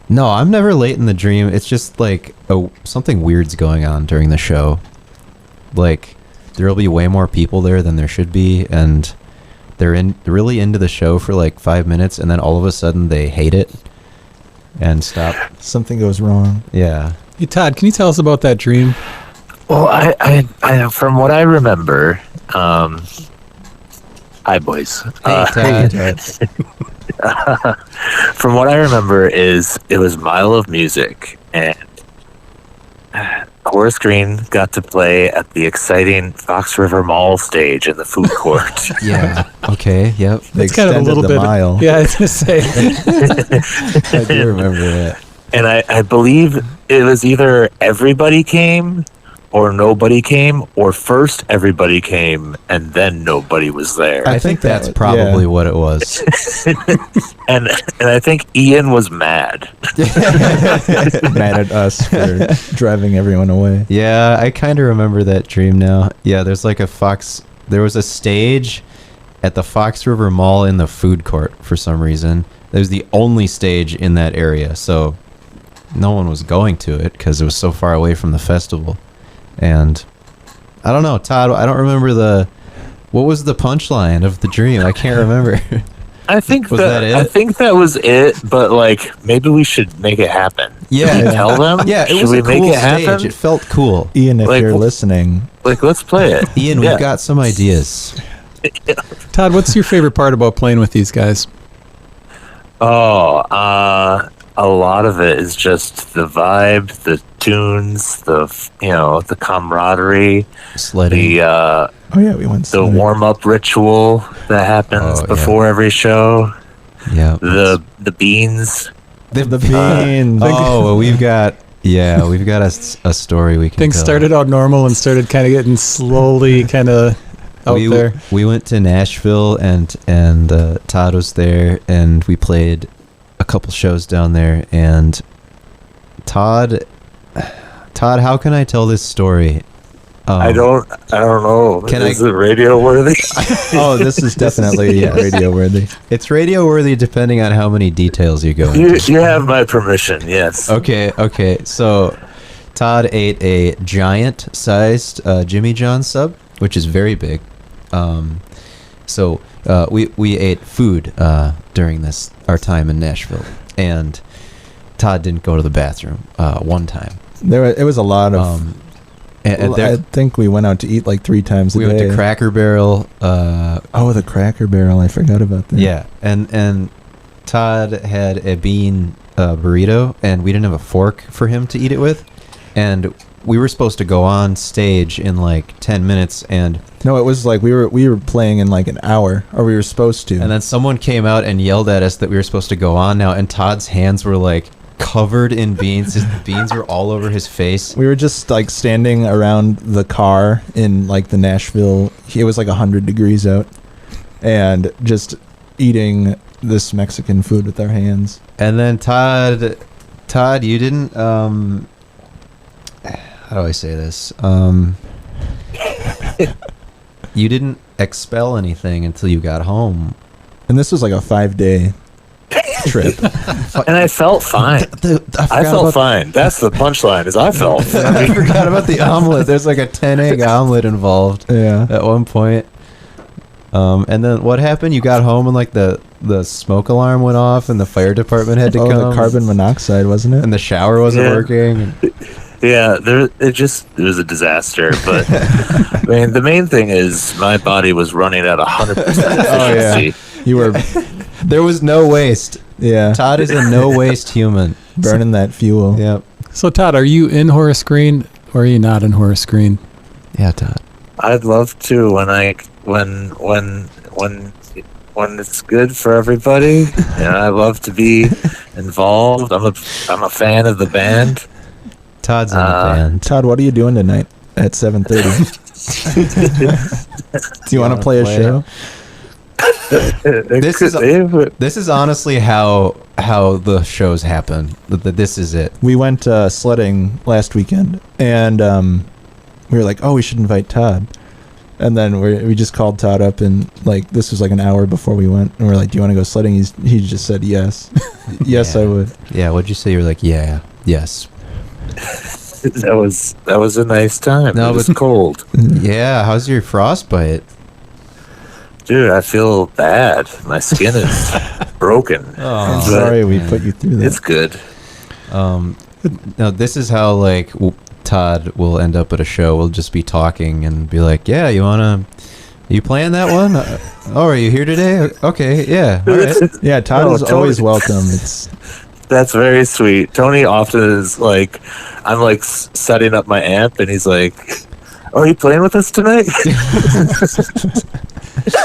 No, I'm never late in the dream. It's just like something weird's going on during the show. Like, there'll be way more people there than there should be, and they're really into the show for like 5 minutes, and then all of a sudden they hate it and stop. Something goes wrong. Yeah. Hey, Todd, can you tell us about that dream? Well, I from what I remember, hi boys. Hey, Todd. From what I remember is it was Mile of Music, and Horace Greene got to play at the exciting Fox River Mall stage in the food court. Yeah. Okay. Yep. They It's kind of a extended little the bit. mile. Yeah, I was gonna say. I do remember that. And I believe it was either everybody came or nobody came, or first everybody came and then nobody was there. I think that's probably what it was. and I think Ian was mad. Mad at us for driving everyone away. Yeah, I kind of remember that dream now. Yeah, there was a stage at the Fox River Mall in the food court for some reason. It was the only stage in that area, so no one was going to it because it was so far away from the festival. And I don't know, Todd, I don't remember what was the punchline of the dream? I can't remember. I think that it? I think that was it, but like maybe we should make it happen. Yeah. Can we tell them? Yeah, it Should was we a make cool it stage. happen? It felt cool. Ian, if Like, you're listening, Like, let's play it. Ian, we've got some ideas. Todd, what's your favorite part about playing with these guys? A lot of it is just the vibe, the tunes, the camaraderie, Sledding. oh yeah, we went the sledding. warm-up ritual that happens before every show, Yeah. the beans. The beans. Oh, well, we've got a story we can Things tell. started out normal and started kind of getting slowly kind of out there. We went to Nashville and Todd was there and we played a couple shows down there, and Todd, how can I tell this story? I don't know. Is it radio worthy? Oh, this is definitely radio worthy. It's radio worthy depending on how many details you go into. You have my permission. Yes. Okay. So Todd ate a giant-sized Jimmy John's sub, which is very big. So we ate food during our time in Nashville, and Todd didn't go to the bathroom one time. It was a lot of. I think we went out to eat like 3 times a day. We went to Cracker Barrel. The Cracker Barrel! I forgot about that. Yeah, and Todd had a bean burrito, and we didn't have a fork for him to eat it with, and we were supposed to go on stage in like 10 minutes, and No, it was like we were playing in like an hour, or we were supposed to. then someone came out and yelled at us that we were supposed to go on now, and Todd's hands were like covered in beans. His beans were all over his face. We were just like standing around the car in like the Nashville. It was like 100 degrees out, and just eating this Mexican food with our hands. And then Todd, you didn't how do I say this? You didn't expel anything until you got home. And this was like a 5-day trip. And I felt fine. I felt fine. That's the punchline. Is I felt fine. I forgot about the omelet. There's like a 10-egg omelet involved Yeah. at one point. And then what happened? You got home and like the smoke alarm went off and the fire department had to come. The carbon monoxide, wasn't it? And the shower wasn't working. Yeah, it was a disaster. But I mean, the main thing is my body was running at 100% efficiency. Oh, yeah. You were, There was no waste. yeah, Todd is a no waste human. burning that fuel. Yep. So Todd, are you in Horace Greene or are you not in Horace Greene? Yeah, Todd. I'd love to when it's good for everybody. And I love to be involved. I'm a fan of the band. Todd's in the band. Todd, what are you doing tonight at 7:30? Do you want to play a show? This is honestly how the shows happen. This is it. We went sledding last weekend, and we were like, "Oh, we should invite Todd." And then we just called Todd up, and like this was like an hour before we went, and we're like, "Do you want to go sledding?" He just said yes. Yes, Yeah. I would. Yeah, what'd you say? You were like, yeah, yes. That was a nice time. No, It was but- cold. Yeah, how's your frostbite? Dude, I feel bad. My skin is broken. Oh, I'm sorry we put you through that. It's good. No, this is how like Todd will end up at a show. We'll just be talking and be like, "Yeah, you playing that one? Oh, are you here today? Okay, yeah, all right." Yeah, Todd No, is totally. always welcome. It's That's very sweet. Tony often is like, I'm like setting up my amp, and he's like, "Oh, are you playing with us tonight?"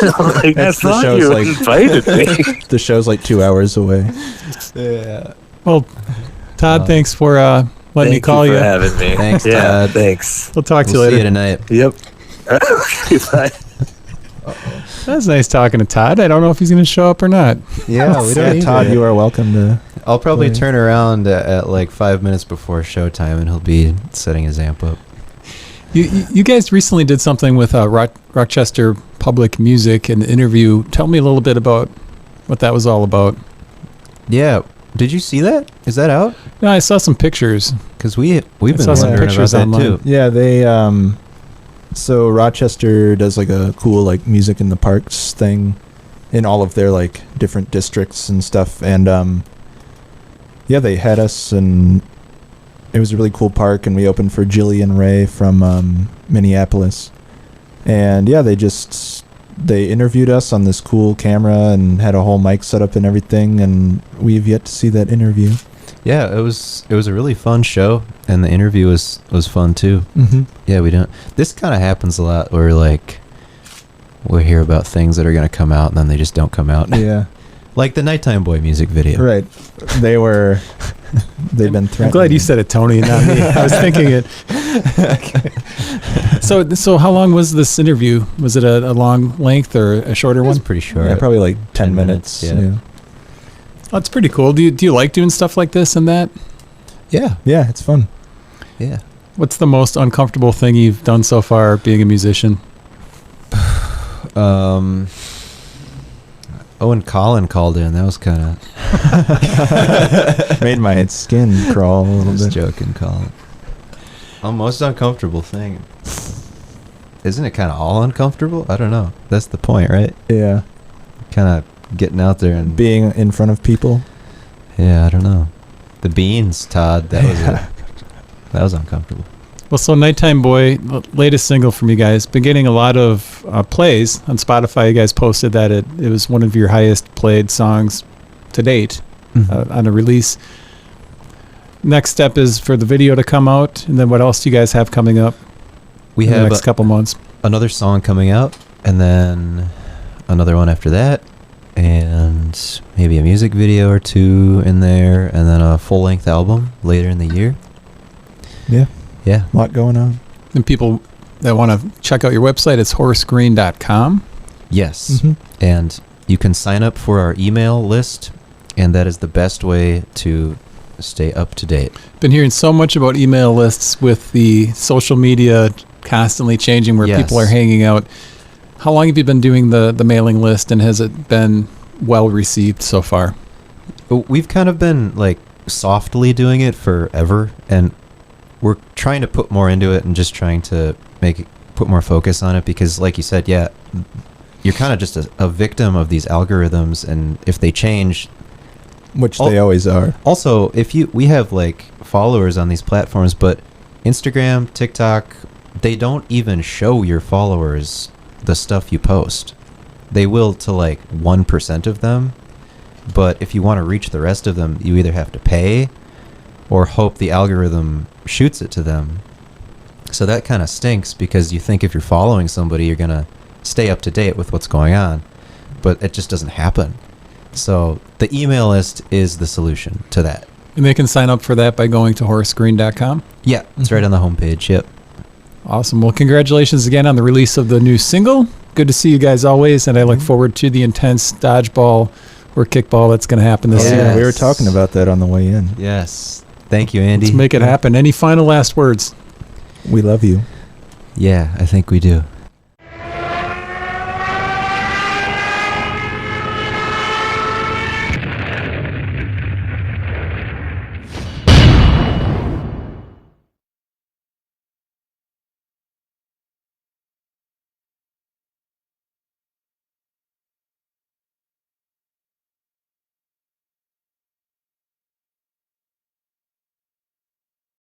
I'm like, I That's the thought show's you like- invited me. the show's like 2 hours away. Yeah. Well, Todd, thanks for letting me Thank call you you. for having me. Thanks, Yeah, Todd. thanks. We'll talk to you We'll see later. you tonight. Yep. Bye. That's nice talking to Todd. I don't know if he's going to show up or not. Yeah, we don't Yeah, need Todd, to. you are welcome to. I'll probably play. turn around at like 5 minutes before showtime, and he'll be setting his amp up. You guys recently did something with Rochester Public Music, an interview. Tell me a little bit about what that was all about. Yeah. Did you see that? Is that out? No, I saw some pictures. Because we've been saw some wondering about pictures that online. too. Yeah, they so Rochester does like a cool like music in the parks thing in all of their like different districts and stuff, and yeah, they had us, and it was a really cool park, and we opened for Jillian Ray from Minneapolis, and yeah, they interviewed us on this cool camera and had a whole mic set up and everything, and we've yet to see that interview. Yeah, it was a really fun show, and the interview was fun too. Mm-hmm. Yeah, we don't. This kind of happens a lot, where like we hear about things that are gonna come out, and then they just don't come out. Yeah, Like the Nighttime Boy music video. right. They've been threatened. I'm glad you said it, Tony, and not me. I was thinking it. So how long was this interview? Was it a long length or a shorter It was one? pretty short. Yeah, probably like 10 10 minutes. minutes, yeah. That's pretty cool. Do you like doing stuff like this and that? Yeah, Yeah, it's fun. yeah. What's the most uncomfortable thing you've done so far being a musician? When Colin called in, that was kind of Made my skin crawl a little just bit. joking, Colin. Most uncomfortable thing. Isn't it kind of all uncomfortable? I don't know. That's the point, right? Yeah, Kind of getting out there and being in front of people. yeah, I don't know. The beans, Todd. That was that was uncomfortable. Well, so Nighttime Boy, latest single from you guys, been getting a lot of plays on Spotify. You guys posted that it was one of your highest played songs to date on a release. Next step is for the video to come out, and then what else do you guys have coming up We in the have next couple months? another song coming out, and then another one after that, and maybe a music video or two in there, and then a full-length album later in the year. Yeah, Yeah. a lot going on. And people that want to check out your website, it's horacegreene.com. Yes. Mhm. And you can sign up for our email list, and that is the best way to stay up to date. Been hearing so much about email lists with the social media constantly changing where Yes. people are hanging out. How long have you been doing the mailing list, and has it been well received so far? We've kind of been like softly doing it forever, and we're trying to put more into it and just trying to put more focus on it because, like you said, yeah, you're kind of just a victim of these algorithms, and if they change, Which they always are. also we have like followers on these platforms, but Instagram, TikTok, they don't even show your followers the stuff you post. They will to like 1% of them, but if you want to reach the rest of them, you either have to pay or hope the algorithm shoots it to them. So that kind of stinks because you think if you're following somebody, you're going to stay up to date with what's going on, but it just doesn't happen. So the email list is the solution to that. And they can sign up for that by going to horacegreene.com. Yeah, it's right on the homepage. Yep. Awesome. Well, congratulations again on the release of the new single. Good to see you guys always, and I look forward to the intense dodgeball or kickball that's going to happen this Oh, year. yeah, we were Yes. talking about that on the way in. Yes. Thank you, Andy. Let's make it happen. Any final last words? We love you. Yeah, I think we do.